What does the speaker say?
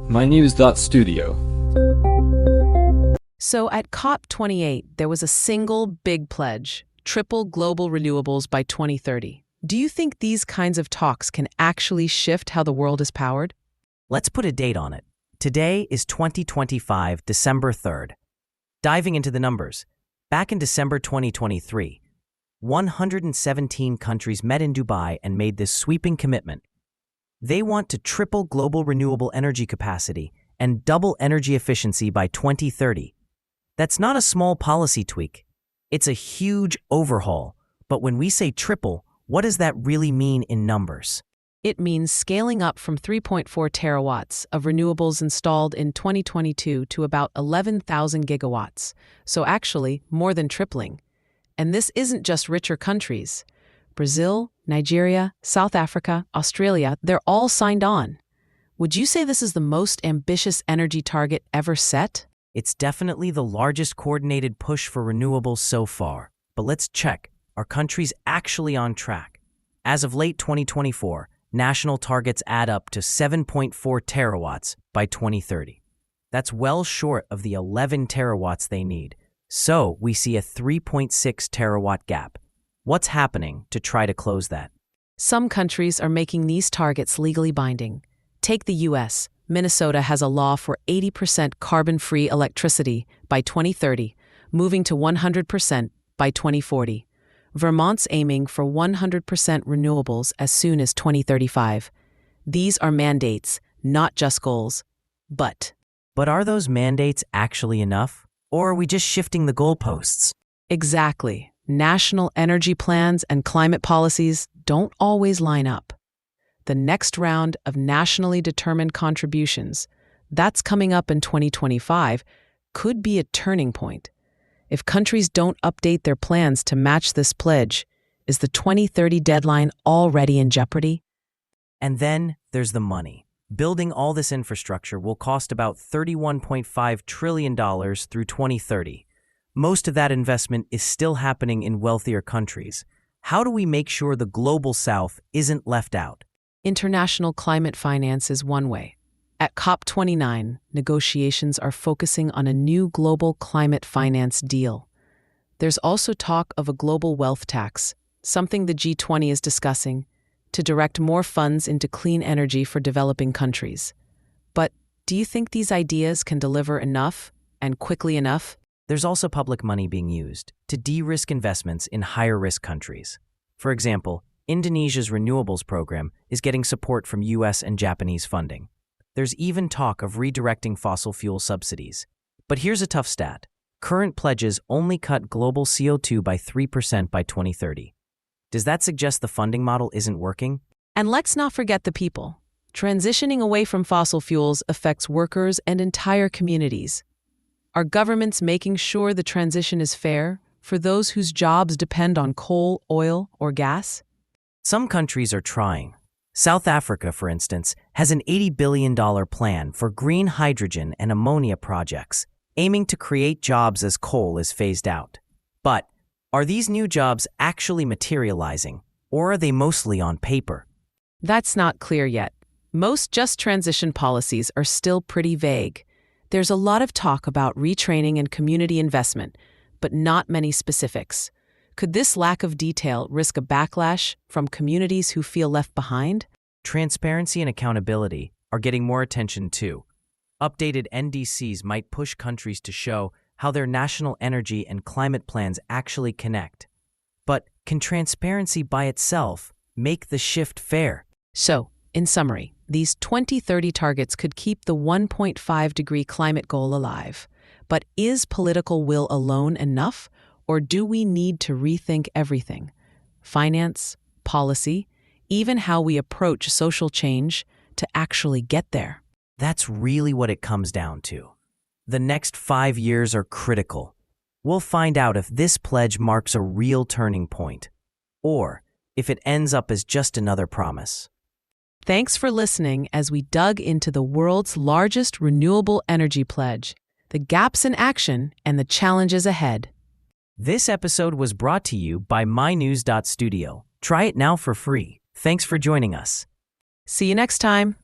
mynews.studio. So at COP28, there was a single big pledge: triple global renewables by 2030. Do you think these kinds of talks can actually shift how the world is powered? Let's put a date on it. Today is 2025, December 3rd. Diving into the numbers, back in December 2023, 117 countries met in Dubai and made this sweeping commitment. They want to triple global renewable energy capacity and double energy efficiency by 2030. That's not a small policy tweak. It's a huge overhaul. But when we say triple, what does that really mean in numbers? It means scaling up from 3.4 terawatts of renewables installed in 2022 to about 11,000 gigawatts. So actually, more than tripling. And this isn't just richer countries. Brazil, Nigeria, South Africa, Australia, they're all signed on. Would you say this is the most ambitious energy target ever set? It's definitely the largest coordinated push for renewables so far. But let's check. Are countries actually on track? As of late 2024, national targets add up to 7.4 terawatts by 2030. That's well short of the 11 terawatts they need. So we see a 3.6 terawatt gap. What's happening to try to close that? Some countries are making these targets legally binding. Take the US. Minnesota has a law for 80% carbon-free electricity by 2030, moving to 100% by 2040. Vermont's aiming for 100% renewables as soon as 2035. These are mandates, not just goals. But are those mandates actually enough? Or are we just shifting the goalposts? exactly, national energy plans and climate policies don't always line up. The next round of nationally determined contributions, that's coming up in 2025, could be a turning point. If countries don't update their plans to match this pledge, is the 2030 deadline already in jeopardy? And then there's the money. Building all this infrastructure will cost about $31.5 trillion through 2030. Most of that investment is still happening in wealthier countries. How do we make sure the global south isn't left out? International climate finance is one way. At COP29, negotiations are focusing on a new global climate finance deal. There's also talk of a global wealth tax, something the G20 is discussing, to direct more funds into clean energy for developing countries. But do you think these ideas can deliver enough and quickly enough? There's also public money being used to de-risk investments in higher-risk countries. For example, Indonesia's Renewables program is getting support from US and Japanese funding. There's even talk of redirecting fossil fuel subsidies. But here's a tough stat. Current pledges only cut global CO2 by 3% by 2030. Does that suggest the funding model isn't working? And let's not forget the people. Transitioning away from fossil fuels affects workers and entire communities. Are governments making sure the transition is fair for those whose jobs depend on coal, oil, or gas? Some countries are trying. South Africa, for instance, has an $80 billion plan for green hydrogen and ammonia projects, aiming to create jobs as coal is phased out. But are these new jobs actually materializing, or are they mostly on paper? That's not clear yet. Most just transition policies are still pretty vague. There's a lot of talk about retraining and community investment, but not many specifics. Could this lack of detail risk a backlash from communities who feel left behind? Transparency and accountability are getting more attention too. Updated NDCs might push countries to show how their national energy and climate plans actually connect. But can transparency by itself make the shift fair? So, in summary, these 2030 targets could keep the 1.5-degree climate goal alive. But is political will alone enough, or do we need to rethink everything? Finance, policy, even how we approach social change to actually get there. That's really what it comes down to. The next 5 years are critical. We'll find out if this pledge marks a real turning point, or if it ends up as just another promise. Thanks for listening as we dug into the world's largest renewable energy pledge, the gaps in action, and the challenges ahead. This episode was brought to you by mynews.studio. Try it now for free. Thanks for joining us. See you next time.